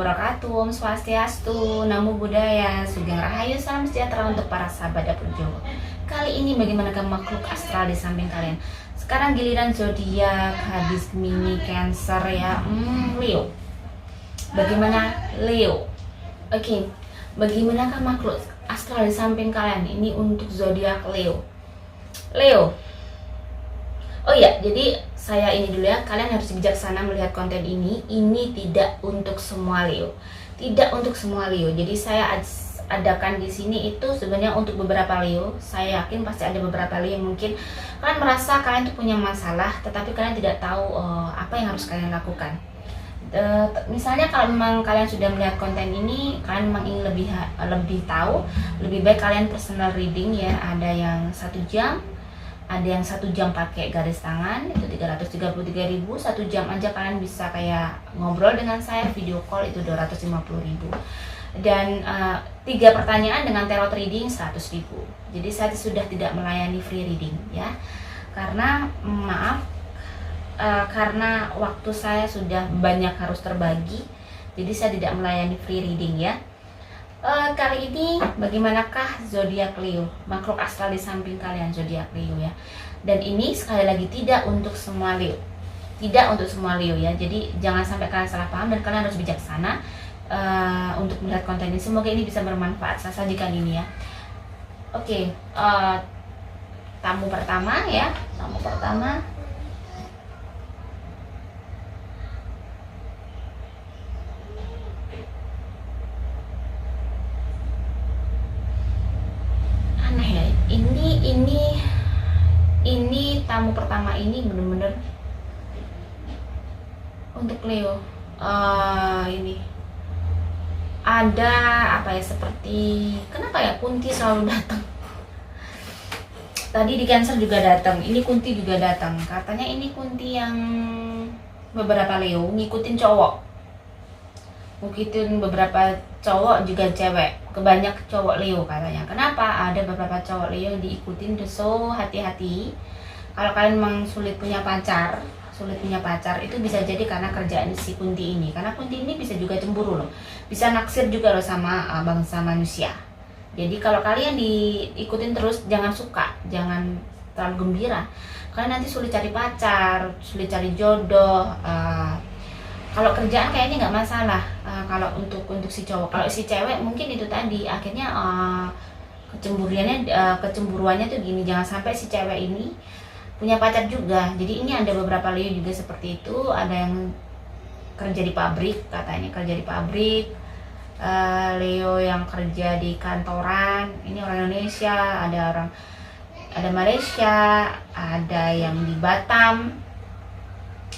wabarakatuh. Om Swastiastu, Namo Buddhaya, Sugeng Rahayu, salam sejahtera untuk para sahabat dapur Jawa. Kali ini bagaimanakah makhluk astral di samping kalian? Sekarang giliran zodiak, habis Gemini, Cancer ya. Leo. Bagaimana Leo? Oke. Bagaimanakah makhluk astral di samping kalian? Ini untuk zodiak Leo. Leo. Oh ya, jadi saya ini dulu ya, kalian harus bijaksana melihat konten ini. Ini tidak untuk semua Leo. Tidak untuk semua Leo. Jadi saya adakan di sini itu sebenarnya untuk beberapa Leo. Saya yakin pasti ada beberapa Leo yang mungkin kalian merasa kalian tuh punya masalah, tetapi kalian tidak tahu apa yang harus kalian lakukan. Misalnya kalau memang kalian sudah melihat konten ini, kalian memang ingin lebih tahu, lebih baik kalian personal reading ya. Ada yang 1 jam, ada yang 1 jam pakai garis tangan, itu 333.000. 1 jam aja kalian bisa kayak ngobrol dengan saya, video call itu 250.000. Dan 3 pertanyaan dengan tarot reading 100.000. Jadi saya sudah tidak melayani free reading ya, karena maaf, karena waktu saya sudah banyak harus terbagi, jadi saya tidak melayani free reading ya. Kali ini bagaimanakah zodiak Leo, makhluk astral di samping kalian zodiak Leo ya. Dan ini sekali lagi tidak untuk semua Leo, tidak untuk semua Leo ya. Jadi jangan sampai kalian salah paham dan kalian harus bijaksana untuk melihat konten ini. Semoga ini bisa bermanfaat. Saya sajikan ini ya. Oke, tamu pertama ya, tamu pertama. Ini tamu pertama ini bener-bener untuk Leo. Ini ada apa ya, seperti kenapa ya Kunti selalu datang. Tadi di Cancer juga datang, ini Kunti juga datang. Katanya ini Kunti yang beberapa Leo ngikutin cowok, ngikutin beberapa cowok juga cewek, kebanyak cowok Leo katanya. Kenapa? Ada beberapa cowok Leo yang diikutin, so hati-hati. Kalau kalian memang sulit punya pacar itu bisa jadi karena kerjaan si Kunti ini. Karena Kunti ini bisa juga cemburu loh, bisa naksir juga loh sama bangsa manusia. Jadi kalau kalian diikutin terus, jangan suka, jangan terlalu gembira. Kalian nanti sulit cari pacar, sulit cari jodoh. Kalau kerjaan kayaknya nggak masalah. Kalau untuk si cowok, kalau si cewek mungkin itu tadi akhirnya kecemburuannya tuh gini, jangan sampai si cewek ini punya pacar juga. Jadi ini ada beberapa Leo juga seperti itu. Ada yang kerja di pabrik, katanya kerja di pabrik. Leo yang kerja di kantoran, ini orang Indonesia, ada Malaysia, ada yang di Batam,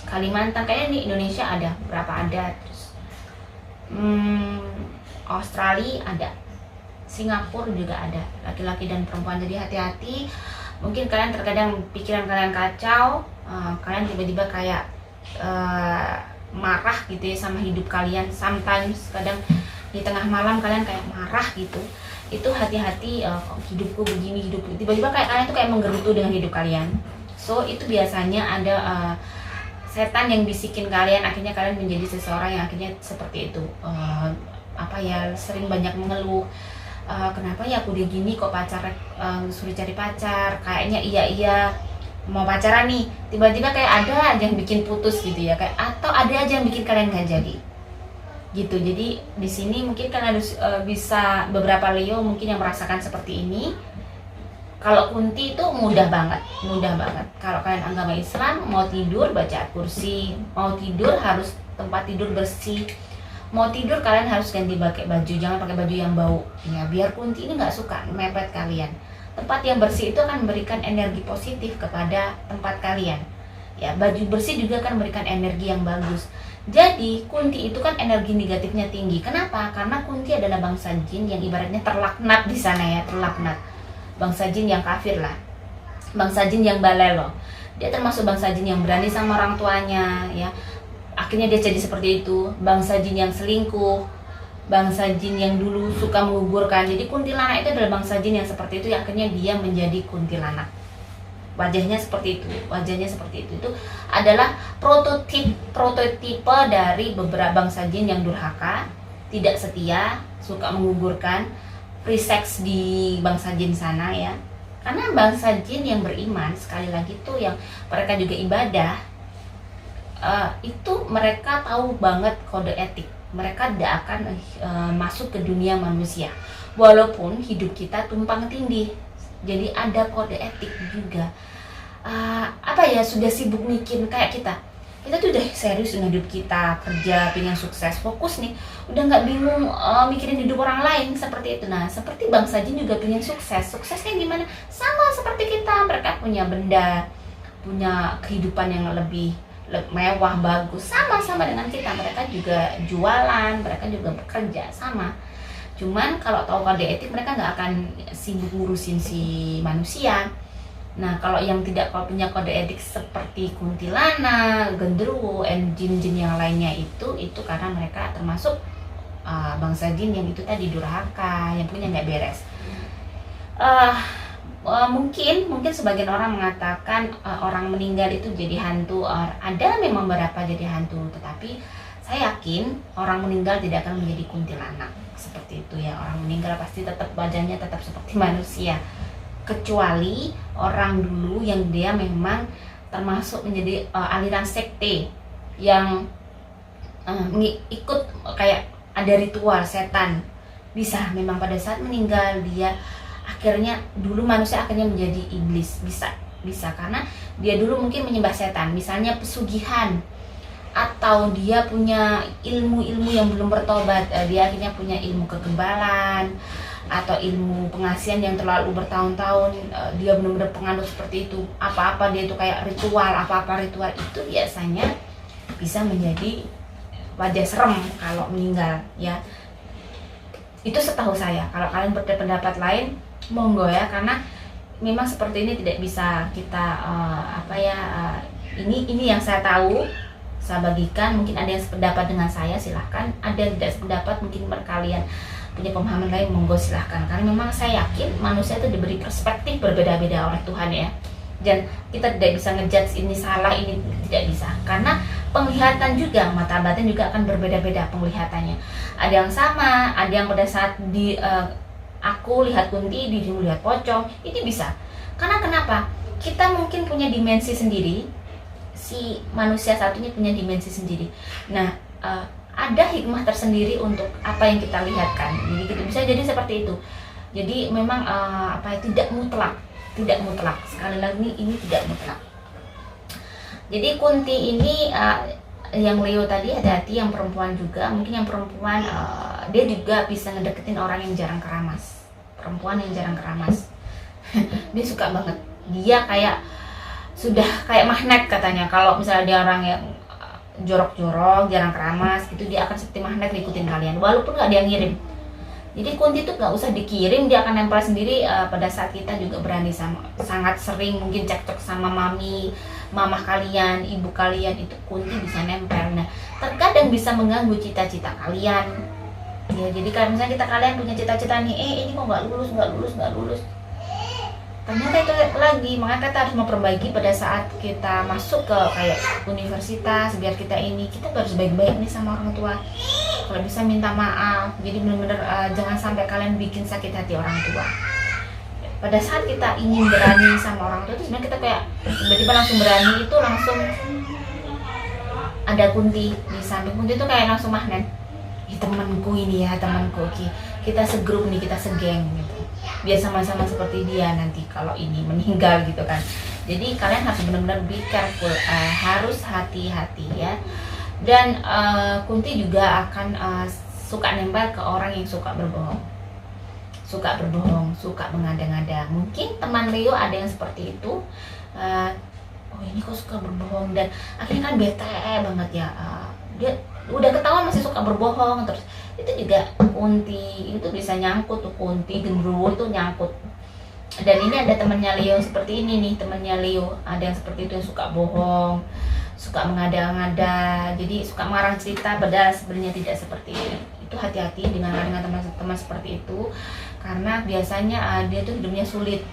Kalimantan, kayaknya di Indonesia ada berapa ada, terus Australia ada, Singapura juga ada, laki-laki dan perempuan. Jadi hati-hati, mungkin kalian terkadang pikiran kalian kacau, kalian tiba-tiba kayak marah gitu ya sama hidup kalian. Sometimes kadang di tengah malam kalian kayak marah gitu. Itu hati-hati, hidupku begini, hidupku tiba-tiba kayak kalian tuh kayak menggerutu dengan hidup kalian. So itu biasanya ada setan yang bisikin kalian, akhirnya kalian menjadi seseorang yang akhirnya seperti itu. Sering banyak mengeluh, kenapa ya aku udah gini kok pacar suruh cari pacar, kayaknya iya mau pacaran nih, tiba-tiba kayak ada aja yang bikin putus gitu ya, kayak atau ada aja yang bikin kalian gak jadi gitu. Jadi di sini mungkin kalian harus bisa, beberapa Leo mungkin yang merasakan seperti ini. Kalau Kunti itu mudah banget. Kalau kalian agama Islam, mau tidur baca kursi, mau tidur harus tempat tidur bersih, mau tidur kalian harus ganti pakai baju, jangan pakai baju yang bau ya, biar Kunti ini nggak suka mepet kalian. Tempat yang bersih itu akan memberikan energi positif kepada tempat kalian ya. Baju bersih juga akan memberikan energi yang bagus. Jadi Kunti itu kan energi negatifnya tinggi. Kenapa? Karena Kunti adalah bangsa jin yang ibaratnya terlaknat di sana ya, terlaknat. Bangsa jin yang kafir lah, bangsa jin yang balelo. Dia termasuk bangsa jin yang berani sama orang tuanya ya, akhirnya dia jadi seperti itu. Bangsa jin yang selingkuh, bangsa jin yang dulu suka menggugurkan. Jadi kuntilanak itu adalah bangsa jin yang seperti itu, akhirnya dia menjadi kuntilanak. Wajahnya seperti itu. Itu adalah prototipe dari beberapa bangsa jin yang durhaka. tidak setia, suka menggugurkan, free sex di bangsa jin sana ya. Karena bangsa jin yang beriman, sekali lagi tuh yang mereka juga ibadah, itu mereka tahu banget kode etik. Mereka tidak akan masuk ke dunia manusia walaupun hidup kita tumpang tindih. Jadi ada kode etik juga. Sudah sibuk mikir kayak kita tuh udah serius dengan hidup kita, kerja, pengen sukses, fokus nih, udah nggak bingung mikirin hidup orang lain seperti itu. Nah, seperti bangsa jin juga pengen sukses. Suksesnya gimana? Sama seperti kita, mereka punya benda, punya kehidupan yang lebih mewah, bagus, sama-sama dengan kita. Mereka juga jualan, mereka juga bekerja, sama. Cuman kalau tahu kode etik, mereka nggak akan sibuk ngurusin si manusia. Nah, kalau yang tidak punya kode etik seperti kuntilanak, genderuwo, dan jin-jin yang lainnya itu karena mereka termasuk bangsa jin yang itu tadi durhaka, yang punya nggak beres. Mungkin sebagian orang mengatakan orang meninggal itu jadi hantu. Ada memang beberapa jadi hantu, tetapi saya yakin orang meninggal tidak akan menjadi kuntilanak seperti itu ya. Orang meninggal pasti tetap badannya tetap seperti manusia, kecuali orang dulu yang dia memang termasuk menjadi aliran sekte yang ikut kayak ada ritual setan. Bisa memang pada saat meninggal dia akhirnya dulu manusia akhirnya menjadi iblis, bisa karena dia dulu mungkin menyembah setan, misalnya pesugihan, atau dia punya ilmu-ilmu yang belum bertobat, dia akhirnya punya ilmu kegebalan atau ilmu pengasihan yang terlalu bertahun-tahun, dia benar-benar penganut seperti itu. Apa-apa dia itu kayak ritual, apa-apa ritual itu biasanya bisa menjadi wajah serem kalau meninggal ya. Itu setahu saya. Kalau kalian berpendapat lain, monggo ya, karena memang seperti ini tidak bisa kita ini yang saya tahu, saya bagikan. Mungkin ada yang sependapat dengan saya, silahkan. Ada yang tidak sependapat, mungkin kalian punya pemahaman lain, monggo silahkan. Karena memang saya yakin manusia itu diberi perspektif berbeda-beda oleh Tuhan ya, dan kita tidak bisa ngejudge ini salah, ini tidak bisa, karena penglihatan juga, mata batin juga akan berbeda-beda penglihatannya. Ada yang sama, ada yang pada saat aku lihat kunti, dirimu lihat pocong, ini bisa. Karena kenapa? Kita mungkin punya dimensi sendiri, si manusia satunya punya dimensi sendiri. Nah, ada hikmah tersendiri untuk apa yang kita lihatkan. Jadi gitu, bisa jadi seperti itu. Jadi memang tidak mutlak. Sekali lagi ini tidak mutlak. Jadi kunti ini yang Leo tadi hati-hati, yang perempuan juga. Mungkin yang perempuan dia juga bisa ngedeketin orang yang jarang keramas. Perempuan yang jarang keramas. Dia suka banget. Dia sudah kayak magnet katanya. Kalau misalnya dia orang yang jorok-jorok, jarang keramas gitu, dia akan seperti magnet ngikutin kalian walaupun nggak dia ngirim. Jadi kunti itu nggak usah dikirim, dia akan nempel sendiri. Pada saat kita juga berani sangat sering mungkin cekcok sama mamah kalian, ibu kalian, itu kunti bisa nempel. Nah, terkadang bisa mengganggu cita-cita kalian ya. Jadi kalau misalnya kalian punya cita-cita nih, ini kok nggak lulus, ternyata itu lagi. Makanya kita harus memperbaiki pada saat kita masuk ke kayak universitas, biar kita harus baik-baik nih sama orang tua. Kalau bisa minta maaf. Jadi benar-benar jangan sampai kalian bikin sakit hati orang tua. Pada saat kita ingin berani sama orang tua itu sebenarnya kita kayak tiba-tiba langsung berani, itu langsung ada kunti di samping. Kunti itu kayak langsung magnet. Temanku ini ya, temanku, kita segrup nih, kita segeng gitu, biar sama-sama seperti dia nanti kalau ini meninggal gitu kan. Jadi kalian harus benar-benar be careful, harus hati-hati ya. Dan kunti juga akan suka nempel ke orang yang suka berbohong, suka mengada-ngada. Mungkin teman Leo ada yang seperti itu. Ini kok suka berbohong, dan akhirnya kan bete banget ya. Dia udah ketahuan masih suka berbohong terus. Itu juga kunti itu bisa nyangkut tuh, kunti genderuwo itu nyangkut. Dan ini ada temannya Leo seperti ini nih, temannya Leo ada yang seperti itu, yang suka bohong, suka mengada-ngada, jadi suka mengarang cerita padahal sebenarnya tidak seperti ini. Itu hati-hati dengan teman-teman seperti itu, karena biasanya dia tuh hidupnya sulit,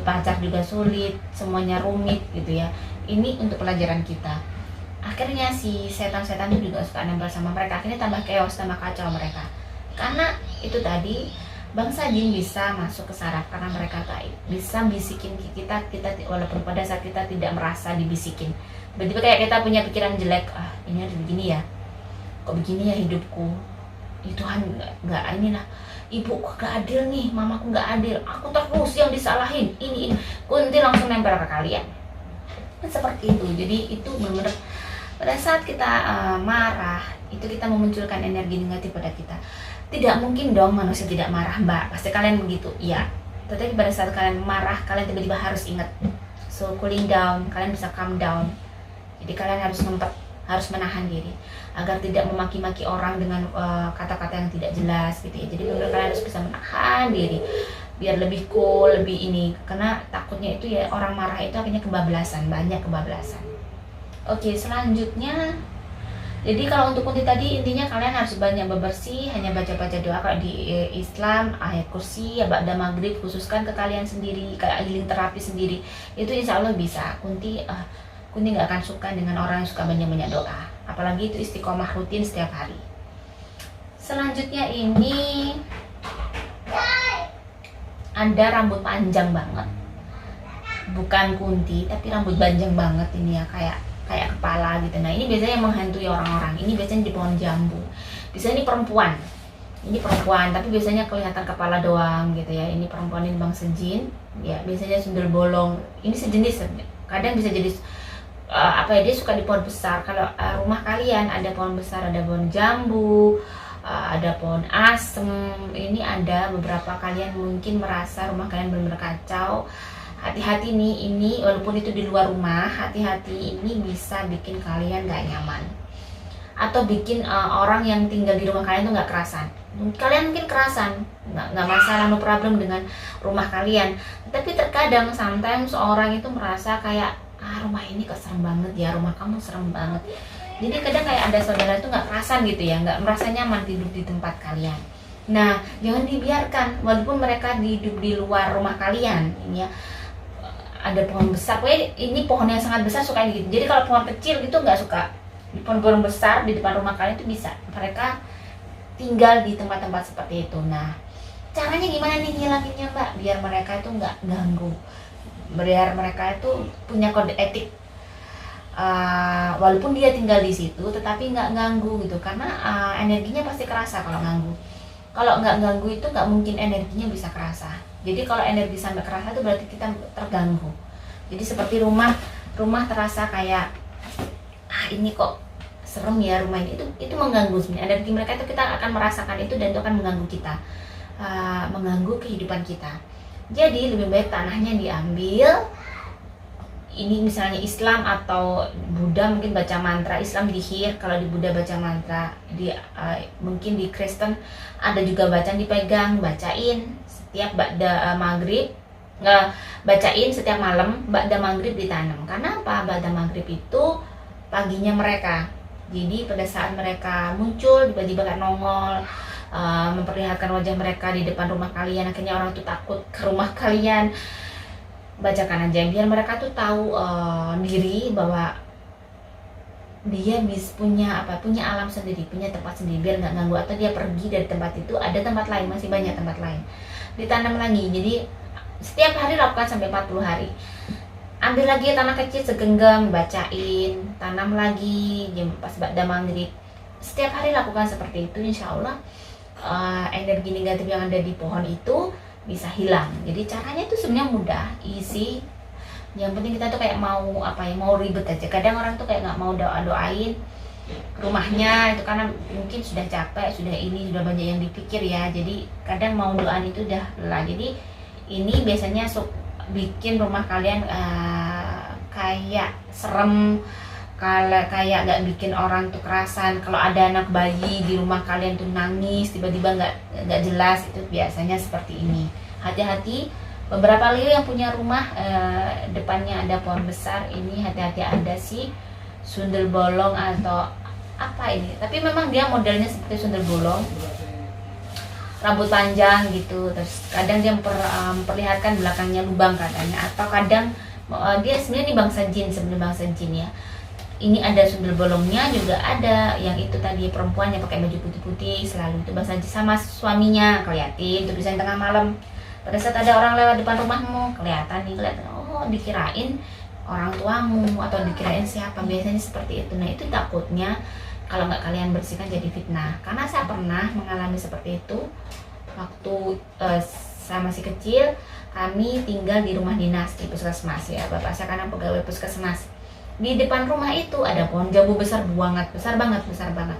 pacar juga sulit, semuanya rumit gitu ya. Ini untuk pelajaran kita. akhirnya si setan-setan itu juga suka nempel sama mereka, akhirnya tambah chaos, tambah kacau mereka. Karena itu tadi, bangsa jin bisa masuk ke saraf karena mereka gaib, bisa bisikin kita walaupun pada saat kita tidak merasa dibisikin. Tiba-tiba kayak kita punya pikiran jelek, ini harus begini ya, kok begini ya hidupku, Tuhan nggak ini lah, ibuku nggak adil nih, mamaku nggak adil, aku terus yang disalahin, ini kunti langsung nempel ke kalian. Seperti itu. Jadi itu benar-benar pada saat kita marah, itu kita memunculkan energi negatif pada kita. Tidak mungkin dong manusia tidak marah, Mbak, pasti kalian begitu, iya. Tetapi pada saat kalian marah, kalian tiba-tiba harus ingat, so cooling down, kalian bisa calm down. Jadi kalian harus ngempet, harus menahan diri agar tidak memaki-maki orang dengan kata-kata yang tidak jelas gitu ya. Jadi benar-benar kalian harus bisa menahan diri biar lebih cool, lebih ini, karena takutnya itu ya orang marah itu akhirnya kebablasan, banyak kebablasan. Oke, selanjutnya, jadi kalau untuk kunti tadi intinya kalian harus banyak bebersih, hanya baca-baca doa. Kalau di Islam ayat kursi ya ba'da maghrib, khususkan ke kalian sendiri, kayak healing terapi sendiri, itu insya Allah bisa. Kunti nggak akan suka dengan orang yang suka banyak-banyak doa, apalagi itu istiqomah rutin setiap hari. Selanjutnya ini ada rambut panjang banget, bukan kunti tapi rambut panjang banget ini ya, kayak kepala gitu. Nah ini biasanya yang menghantui orang-orang, ini biasanya di pohon jambu. Biasanya ini perempuan tapi biasanya kelihatan kepala doang gitu ya. Ini perempuan, ini bangsa jin ya, biasanya sundel bolong, ini sejenis, kadang bisa jadi dia suka di pohon besar. Kalau rumah kalian ada pohon besar, ada pohon jambu, ada pohon asem, ini ada beberapa kalian mungkin merasa rumah kalian benar-benar kacau, hati-hati nih, ini walaupun itu di luar rumah, hati-hati, ini bisa bikin kalian gak nyaman atau bikin orang yang tinggal di rumah kalian tuh gak kerasan. Kalian mungkin kerasan, nggak masalah, no problem dengan rumah kalian, tapi terkadang sometimes orang itu merasa kayak rumah ini kok serem banget ya, rumah kamu serem banget. Jadi kadang kayak ada saudara itu nggak kerasan gitu ya, nggak merasa nyaman tidur di tempat kalian. Nah jangan dibiarkan, walaupun mereka hidup di luar rumah kalian, ini ya ada pohon besar, pokoknya ini pohon yang sangat besar suka gitu. Jadi kalau pohon kecil gitu nggak suka, di pohon-pohon besar di depan rumah kalian itu bisa mereka tinggal di tempat-tempat seperti itu. Nah caranya gimana nih ngilanginnya, Mbak, biar mereka itu nggak ganggu, biar mereka itu punya kode etik, walaupun dia tinggal di situ tetapi nggak ganggu gitu, karena energinya pasti kerasa kalau ganggu. Kalau nggak ganggu itu nggak mungkin energinya bisa kerasa. Jadi kalau energi sampai kerasa itu berarti kita terganggu. Jadi seperti rumah terasa kayak ini kok serem ya rumah ini, itu mengganggu sebenarnya. Energi mereka itu kita akan merasakan itu dan itu akan mengganggu kita, mengganggu kehidupan kita. Jadi lebih baik tanahnya diambil. Ini misalnya Islam atau Buddha mungkin baca mantra, Islam dihir, kalau di Buddha baca mantra, mungkin di Kristen ada juga bacaan dipegang, bacain setiap ba'da maghrib, bacain setiap malam, ba'da maghrib ditanam. Karena apa? Ba'da maghrib itu paginya mereka. Jadi pada saat mereka muncul tiba-tiba kayak nongol, memperlihatkan wajah mereka di depan rumah kalian, akhirnya orang tuh takut ke rumah kalian. Bacakan aja biar mereka tuh tahu diri bahwa dia punya alam sendiri, punya tempat sendiri, biar nggak ganggu. Atau dia pergi dari tempat itu, ada tempat lain, masih banyak tempat lain, ditanam lagi. Jadi setiap hari lakukan sampai 40 hari. Ambil lagi tanah kecil segenggam, bacain, tanam lagi jam pas ba'da maghrib. Setiap hari lakukan seperti itu, insya Allah energi negatif yang ada di pohon itu bisa hilang. Jadi caranya itu sebenarnya mudah, easy. Yang penting kita tuh kayak mau ribet aja. Kadang orang tuh kayak nggak mau doain rumahnya itu karena mungkin sudah capek, sudah banyak yang dipikir ya. Jadi kadang mau doain itu udah lelah. Jadi ini biasanya bikin rumah kalian kayak serem, kayak nggak bikin orang tuh kerasan. Kalau ada anak bayi di rumah kalian tuh nangis tiba-tiba nggak jelas, itu biasanya seperti ini. Hati-hati, beberapa liu yang punya rumah depannya ada pohon besar, ini hati-hati ada sih sundel bolong atau apa ini, tapi memang dia modelnya seperti sundel bolong, rambut panjang gitu. Terus kadang dia memperlihatkan belakangnya lubang katanya, atau kadang dia sebenarnya ini bangsa jin ya. ini ada sundel bolongnya juga ada, yang itu tadi perempuan yang pakai baju putih-putih selalu itu bahasa sama suaminya keliatin tuh bisa tengah malam pada saat ada orang lewat depan rumahmu kelihatan oh dikirain orang tuamu atau dikirain siapa, biasanya seperti itu. Nah itu takutnya kalau nggak kalian bersihkan jadi fitnah, karena saya pernah mengalami seperti itu waktu saya masih kecil. Kami tinggal di rumah dinas di puskesmas ya, bapak saya karena pegawai puskesmas. Di depan rumah itu ada pohon jambu besar banget, besar banget.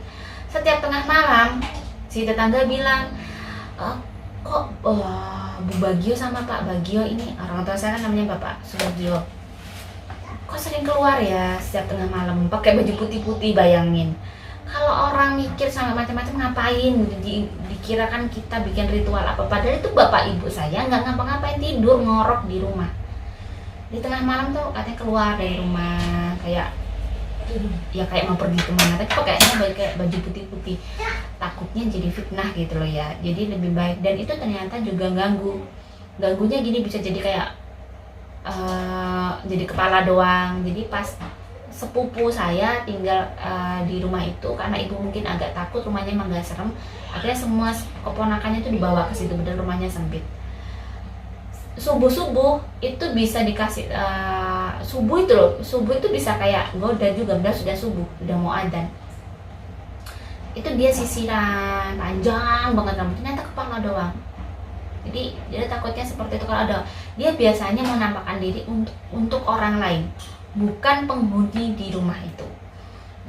Setiap tengah malam si tetangga bilang, kok Bu Bagio sama Pak Bagio, ini orang tua saya kan namanya Bapak Subagio, kok sering keluar ya setiap tengah malam pakai baju putih-putih. Bayangin kalau orang mikir sampai macam-macam ngapain gitu, dikirakan kita bikin ritual apa, padahal itu bapak ibu saya nggak ngapa-ngapain, tidur ngorok di rumah. Di tengah malam tuh katanya keluar dari rumah kayak ya kayak mau pergi kemana, tapi kok kayaknya kayak baju putih-putih. Takutnya jadi fitnah gitu loh ya, jadi lebih baik. Dan itu ternyata juga ganggunya gini, bisa jadi kayak jadi kepala doang. Jadi pas sepupu saya tinggal di rumah itu, karena ibu mungkin agak takut rumahnya emang gak serem, akhirnya semua keponakannya itu dibawa ke situ, padahal rumahnya sempit. Subuh itu bisa dikasih subuh itu bisa kayak goda juga, udah sudah subuh, udah mau adzan, itu dia sisiran panjang banget rambutnya, ternyata kepala doang. Jadi dia takutnya seperti itu. Kalau ada, dia biasanya menampakkan diri untuk orang lain, bukan penghuni di rumah itu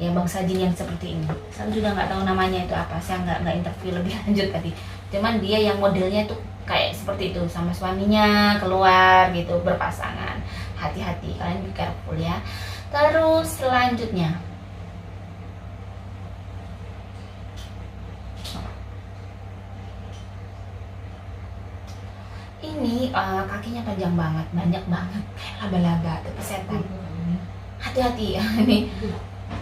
ya, bangsa jin yang seperti ini. Saya juga nggak tahu namanya itu apa, saya nggak interview lebih lanjut tadi. Cuman dia yang modelnya tuh kayak seperti itu, sama suaminya keluar gitu berpasangan. Hati-hati, kalian be careful ya. Terus selanjutnya ini kakinya panjang banget, banyak banget kayak laba-laba, tapi setan. Hati-hati ya, ini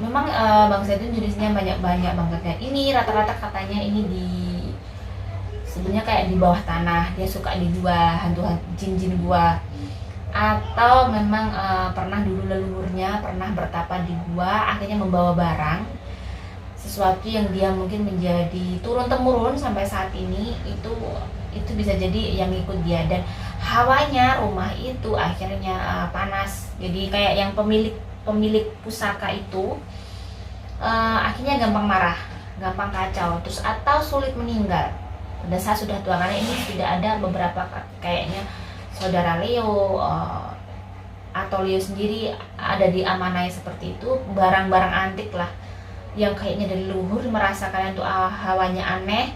memang bangsa itu jenisnya banyak banget ya. Ini rata-rata katanya ini sebenarnya kayak di bawah tanah, dia suka di gua, hantu jin gua, atau memang pernah dulu leluhurnya pernah bertapa di gua, akhirnya membawa barang sesuatu yang dia mungkin menjadi turun temurun sampai saat ini. Itu bisa jadi yang ikut dia, dan hawanya rumah itu akhirnya panas. Jadi kayak yang pemilik pusaka itu akhirnya gampang marah, gampang kacau, terus atau sulit meninggal pada saat sudah tua. Karena ini tidak ada beberapa kayaknya saudara Leo atau Leo sendiri ada diamanai seperti itu, barang-barang antik lah yang kayaknya dari luhur, merasa kalian tuh hawanya aneh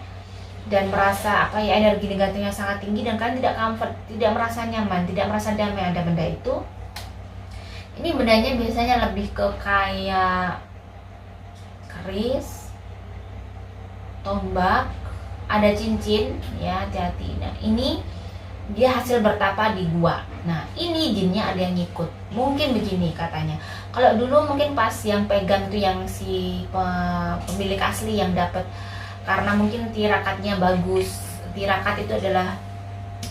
dan merasa energi negatifnya sangat tinggi, dan kalian tidak comfort, tidak merasa nyaman, tidak merasa damai ada benda itu. Ini bendanya biasanya lebih ke kayak keris, tombak, ada cincin ya, hati-hati. Nah ini dia hasil bertapa di gua. Nah ini jinnya ada yang ngikut, mungkin begini katanya. Kalau dulu mungkin pas yang pegang tuh yang si pemilik asli yang dapat, karena mungkin tirakatnya bagus. Tirakat itu adalah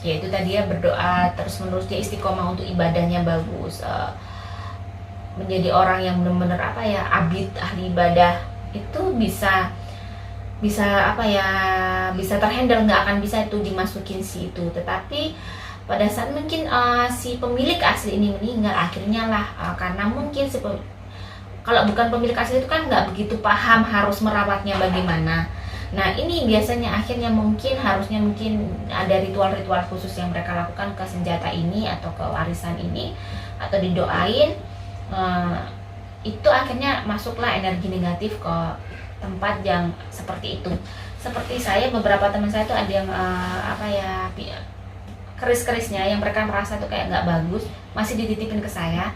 yaitu tadi ya, berdoa terus menerus, dia istiqomah untuk ibadahnya bagus, menjadi orang yang benar-benar abid, ahli ibadah. Itu bisa bisa terhandle, nggak akan bisa itu dimasukin si itu. Tetapi pada saat mungkin si pemilik asli ini meninggal, akhirnya lah karena mungkin kalau bukan pemilik asli itu kan nggak begitu paham harus merawatnya bagaimana. Nah ini biasanya akhirnya harusnya mungkin ada ritual-ritual khusus yang mereka lakukan ke senjata ini atau ke warisan ini, atau didoain. Itu akhirnya masuklah energi negatif ke tempat yang seperti itu. Seperti saya, beberapa teman saya tuh ada yang keris-kerisnya yang mereka merasa tuh kayak nggak bagus, masih dititipin ke saya.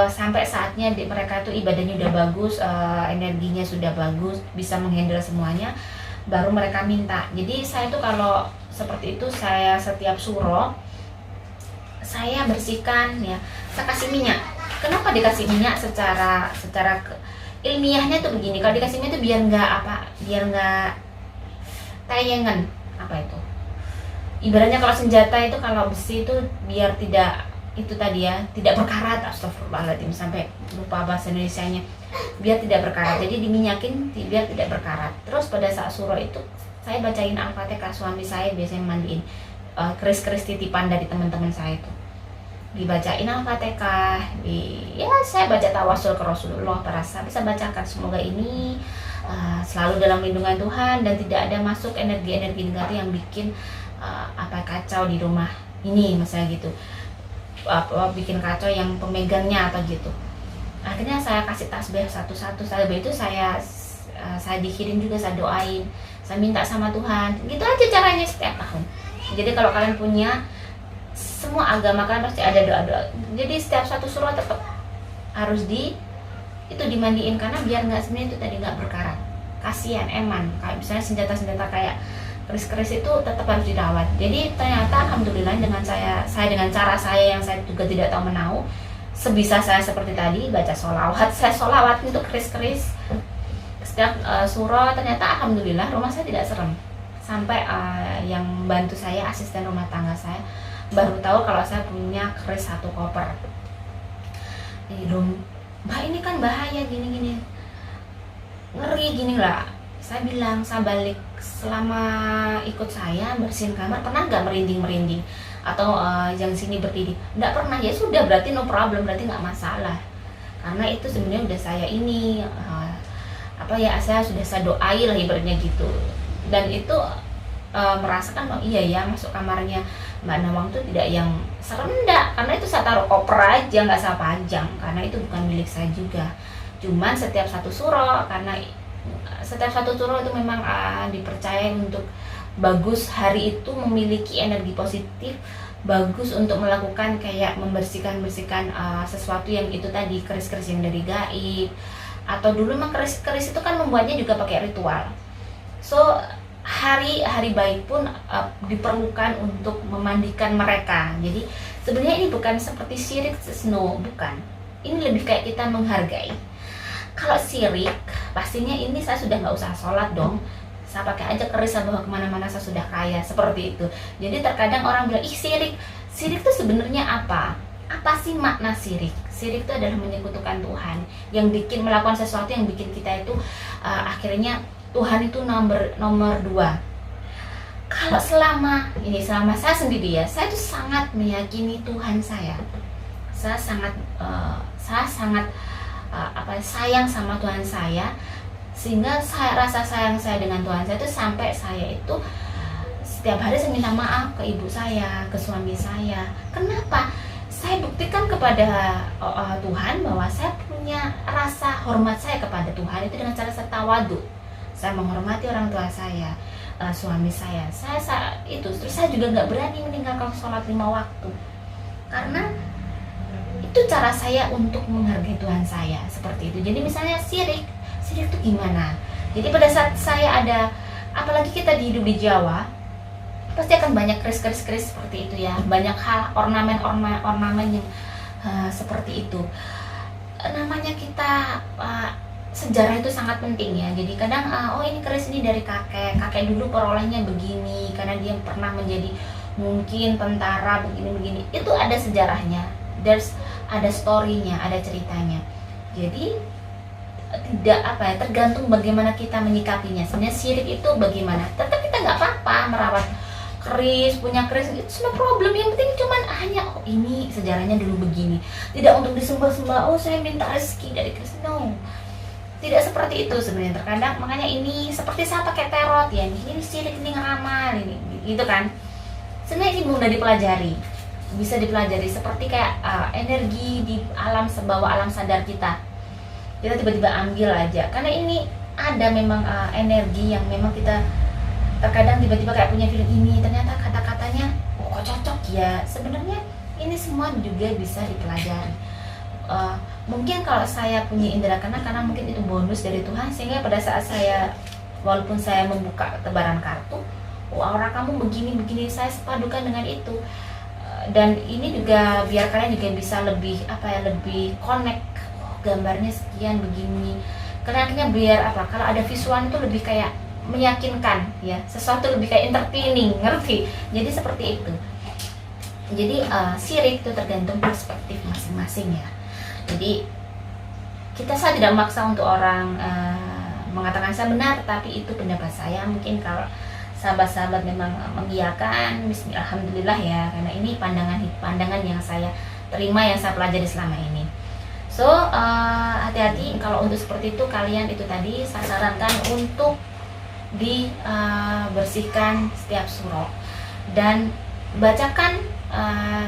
Sampai saatnya mereka tuh ibadahnya udah bagus, energinya sudah bagus, bisa menghandle semuanya, baru mereka minta. Jadi saya tuh kalau seperti itu, saya setiap suro saya bersihkan ya, saya kasih minyak. Kenapa dikasih minyak? Secara ilmiahnya tuh begini, kalau dikasih minyak tuh biar nggak tayangan. Ibaratnya kalau senjata itu, kalau besi itu biar tidak itu tadi ya, tidak berkarat. Astagfirullahaladzim, sampai lupa bahasa Indonesianya. Biar tidak berkarat, jadi diminyakin biar tidak berkarat. Terus pada saat suro itu saya bacain Al-Fatihah. Suami saya biasanya mandiin keris-keris titipan dari teman-teman saya itu, dibacain Al-Fatihah. Ya saya baca tawasul ke Rasulullah, para sahabat bisa bacakan, semoga ini selalu dalam lindungan Tuhan dan tidak ada masuk energi-energi negatif yang bikin kacau di rumah ini, misalnya gitu, bikin kacau yang pemegangnya apa gitu. Akhirnya saya kasih tasbih satu-satu. Tasbih itu saya dikirim juga, saya doain, saya minta sama Tuhan. Gitu aja caranya setiap tahun. Jadi kalau kalian punya, semua agama kan pasti ada doa-doa. Jadi setiap satu surah tetap harus dimandiin, karena biar nggak, sebenarnya itu tadi nggak berkarat. Kasihan eman, kayak misalnya senjata-senjata kayak keris-keris itu tetap harus dirawat. Jadi ternyata alhamdulillah dengan saya dengan cara saya yang saya juga tidak tahu menau, sebisa saya seperti tadi baca sholawat, saya sholawat untuk keris-keris setiap surah. Ternyata alhamdulillah rumah saya tidak serem. Sampai yang bantu saya, asisten rumah tangga saya, baru tahu kalau saya punya keris 1 koper. Mbak ini kan bahaya gini-gini, ngeri gini lah. Saya bilang, saya balik, selama ikut saya bersihin kamar pernah nggak merinding-merinding atau yang sini berdiri? Nggak pernah. Ya sudah, berarti no problem, berarti nggak masalah, karena itu sebenarnya udah saya ini saya sudah saya doai lah ibaratnya gitu. Dan itu merasakan, oh iya ya, masuk kamarnya Mbak Nawang itu tidak yang serem, enggak, karena itu saya taruh koper aja, nggak saya pajang, karena itu bukan milik saya juga. Cuman setiap satu surah, karena setiap satu surah itu memang dipercaya untuk bagus, hari itu memiliki energi positif, bagus untuk melakukan kayak membersihkan sesuatu yang itu tadi, keris-keris yang dari gaib. Atau dulu memang keris-keris itu kan membuatnya juga pakai ritual. So hari baik pun diperlukan untuk memandikan mereka. Jadi sebenarnya ini bukan seperti syirik, no, bukan. Ini lebih kayak kita menghargai. Kalau syirik, pastinya ini saya sudah nggak usah sholat dong, saya pakai aja keris, saya bawa kemana-mana, saya sudah kaya, seperti itu. Jadi terkadang orang bilang, ih syirik itu sebenarnya apa sih makna syirik? Syirik itu adalah menyekutukan Tuhan, yang bikin melakukan sesuatu yang bikin kita itu akhirnya Tuhan itu nomor 2. Kalau selama saya sendiri ya, saya itu sangat meyakini Tuhan saya. Saya sangat sayang sama Tuhan saya, sehingga rasa sayang saya dengan Tuhan saya itu sampai saya itu setiap hari saya minta maaf ke ibu saya, ke suami saya. Kenapa? Saya buktikan kepada Tuhan bahwa saya punya rasa hormat saya kepada Tuhan itu dengan cara saya tawadu. Saya menghormati orang tua saya, suami saya itu. Terus saya juga nggak berani meninggalkan sholat 5 waktu, karena itu cara saya untuk menghargai Tuhan saya, seperti itu. Jadi misalnya syirik itu gimana? Jadi pada saat saya ada, apalagi kita hidup di Jawa, pasti akan banyak keris-keris seperti itu ya, banyak hal ornamen yang seperti itu. Namanya kita sejarah itu sangat penting ya. Jadi kadang ini keris ini dari kakek dulu perolehnya begini, karena dia pernah menjadi mungkin tentara begini, itu ada sejarahnya, ada story-nya, ada ceritanya. Jadi tidak tergantung bagaimana kita menyikapinya. Sebenarnya syirik itu bagaimana, tetap kita nggak apa-apa merawat keris, punya keris itu semua problem. Yang penting cuman hanya ini sejarahnya dulu begini, tidak untuk disembah-sembah, saya minta rezeki dari keris, no, tidak seperti itu sebenarnya. Terkadang makanya ini seperti saya pakai tarot ya, ini syirik, ini ngeramal, ini gitu kan. Sebenarnya ini mudah dipelajari, bisa dipelajari, seperti kayak energi di bawah alam sadar kita tiba-tiba ambil aja, karena ini ada memang energi yang memang kita terkadang tiba-tiba kayak punya film ini, ternyata kata-katanya kok cocok ya. Sebenarnya ini semua juga bisa dipelajari. Mungkin kalau saya punya indera keenam, karena mungkin itu bonus dari Tuhan, sehingga pada saat saya, walaupun saya membuka tebaran kartu, aura kamu begini, saya sepadukan dengan itu. Dan ini juga biar kalian juga bisa lebih lebih connect, gambarnya sekian begini. Karena akhirnya biar kalau ada visual itu lebih kayak meyakinkan ya, sesuatu lebih kayak entertaining, ngerti? Jadi seperti itu. Jadi syirik itu tergantung perspektif masing-masing ya. Jadi saya tidak memaksa untuk orang mengatakan saya benar, tapi itu pendapat saya. Mungkin kalau sahabat-sahabat memang mengiyakan, bismillah, alhamdulillah ya, karena ini pandangan yang saya terima, yang saya pelajari selama ini. So hati-hati kalau untuk seperti itu. Kalian itu tadi saya sarankan untuk dibersihkan setiap surah dan bacakan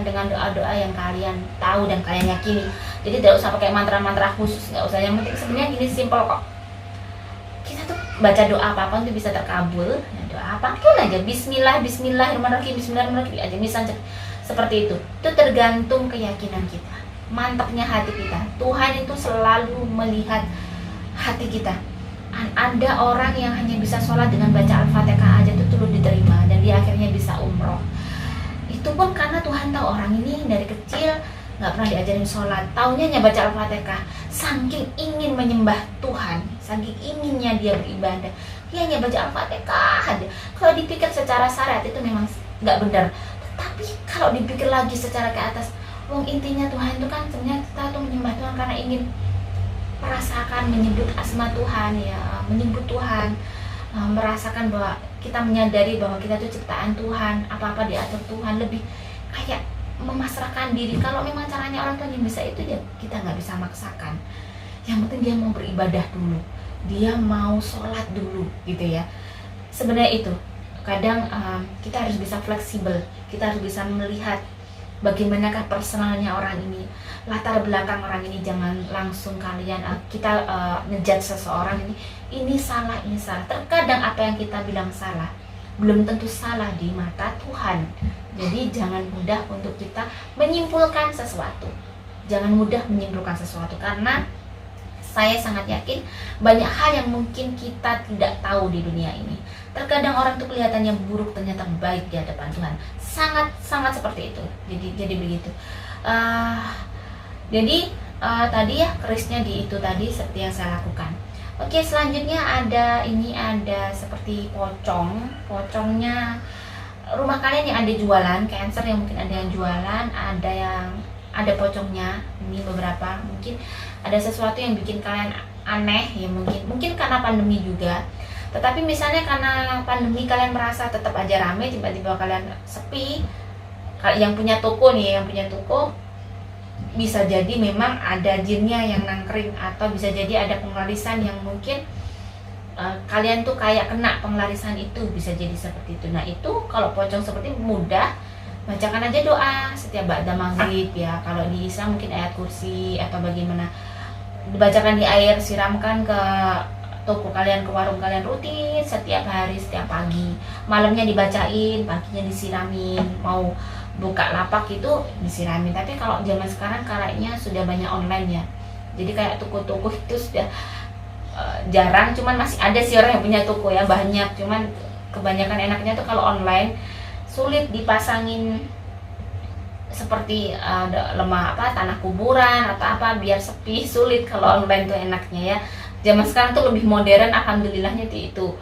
dengan doa-doa yang kalian tahu dan kalian yakini. Jadi tidak usah pakai mantra-mantra khusus, nggak usah. Yang penting sebenarnya gini, simple kok. Kita tuh baca doa apapun itu bisa terkabul. Ya, doa apapun aja, Bismillah, Bismillahirrahmanirrahim, Bismillahirrahmanirrahim aja, misalnya seperti itu. Itu tergantung keyakinan kita, mantapnya hati kita. Tuhan itu selalu melihat hati kita. Ada orang yang hanya bisa sholat dengan baca Al-Fatihah aja itu turut diterima dan dia akhirnya bisa umroh. Itu pun karena Tuhan tahu orang ini dari kecil nggak pernah diajarin sholat, taunya hanya baca Al-Fatihah. Saking ingin menyembah Tuhan, saking inginnya dia beribadah, dia hanya baca Al-Fatihah aja. Kalau dipikir secara syariat itu memang nggak benar, tapi kalau dipikir lagi secara ke atas, intinya Tuhan itu kan sebenarnya kita tuh menyembah Tuhan karena ingin merasakan menyebut asma Tuhan ya, menyebut Tuhan, merasakan bahwa kita menyadari bahwa kita itu ciptaan Tuhan, apa-apa diatur Tuhan, lebih kayak memasrahkan diri. Kalau memang caranya orang tuh yang bisa itu ya kita nggak bisa maksakan. Yang penting dia mau beribadah dulu, dia mau sholat dulu gitu ya. Sebenarnya itu kadang kita harus bisa fleksibel, kita harus bisa melihat bagaimanakah personalnya orang ini, latar belakang orang ini. Jangan langsung kalian kita ngejudge seseorang ini salah, ini salah. Terkadang apa yang kita bilang salah belum tentu salah di mata Tuhan. Jadi jangan mudah untuk kita menyimpulkan sesuatu. Jangan mudah menyimpulkan sesuatu, karena saya sangat yakin banyak hal yang mungkin kita tidak tahu di dunia ini. Terkadang orang tuh kelihatannya buruk, ternyata baik di hadapan Tuhan. Sangat seperti itu. Jadi begitu. Tadi ya kerisnya di itu tadi seperti yang saya lakukan. Oke, selanjutnya ada seperti pocongnya rumah kalian yang ada jualan Cancer, yang mungkin ada yang jualan, ada pocongnya. Ini beberapa mungkin ada sesuatu yang bikin kalian aneh ya, mungkin karena pandemi juga. Tetapi misalnya karena pandemi kalian merasa tetap aja rame, tiba-tiba kalian sepi. Yang punya toko bisa jadi memang ada jinnya yang nangkring, atau bisa jadi ada penglarisan yang mungkin kalian tuh kayak kena penglarisan itu, bisa jadi seperti itu. Nah itu kalau pocong seperti mudah, bacakan aja doa setiap ba'da maghrib ya. Kalau di Islam mungkin ayat kursi atau bagaimana, dibacakan di air, siramkan ke toko kalian, ke warung kalian rutin setiap hari, setiap pagi. Malamnya dibacain, paginya disiramin. Mau buka lapak itu disiramin. Tapi kalau zaman sekarang kayaknya sudah banyak online ya, jadi kayak toko-toko itu sudah jarang, cuman masih ada sih orang yang punya toko ya, banyak. Cuman kebanyakan enaknya tuh kalau online sulit dipasangin seperti tanah kuburan atau apa biar sepi, sulit. Kalau online tuh enaknya ya. Zaman sekarang tuh lebih modern, alhamdulillahnya itu.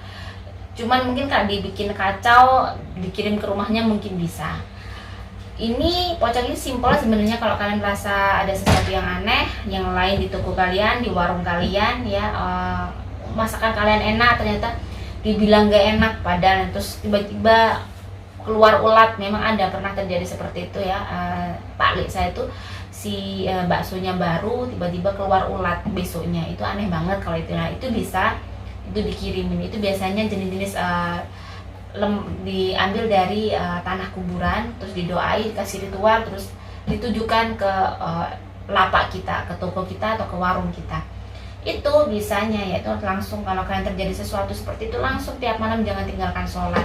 Cuman mungkin kalau dibikin kacau, dikirim ke rumahnya mungkin bisa. Ini pocong ini simpel sebenarnya. Kalau kalian merasa ada sesuatu yang aneh, yang lain di toko kalian, di warung kalian ya, masakan kalian enak ternyata dibilang gak enak padahal, terus tiba-tiba keluar ulat. Memang ada pernah terjadi seperti itu ya. Pak Lik saya tuh baksonya baru tiba-tiba keluar ulat besoknya, itu aneh banget kalau itu. Nah itu bisa, itu dikirimin. Itu biasanya jenis-jenis diambil dari tanah kuburan, terus didoain, dikasih ritual, terus ditujukan ke lapak kita, ke toko kita atau ke warung kita. Itu bisanya yaitu langsung, kalau kalian terjadi sesuatu seperti itu, langsung tiap malam jangan tinggalkan sholat,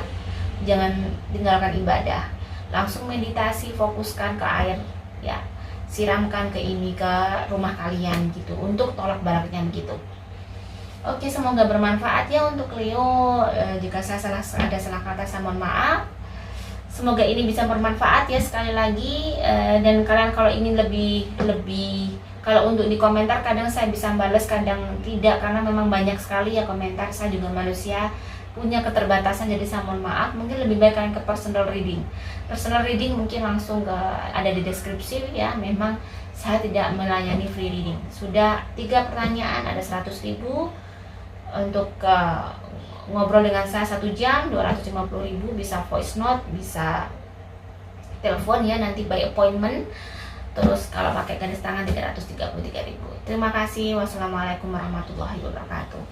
jangan tinggalkan ibadah, langsung meditasi, fokuskan ke air ya, siramkan ke rumah kalian gitu, untuk tolak balaknya gitu. Oke, semoga bermanfaat ya untuk Leo. Jika saya ada salah kata, saya mohon maaf. Semoga ini bisa bermanfaat ya sekali lagi. Dan kalian kalau ingin lebih kalau untuk di komentar, kadang saya bisa balas, kadang tidak, karena memang banyak sekali ya komentar. Saya juga manusia, punya keterbatasan, jadi saya mohon maaf. Mungkin lebih baik kalian ke personal reading. Personal reading mungkin langsung ke, ada di deskripsi ya. Memang saya tidak melayani free reading. Sudah 3 pertanyaan ada 100.000. Untuk ngobrol dengan saya 1 jam 250.000. Bisa voice note, bisa telepon ya, nanti by appointment. Terus kalau pakai garis tangan 333.000. Terima kasih. Wassalamualaikum warahmatullahi wabarakatuh.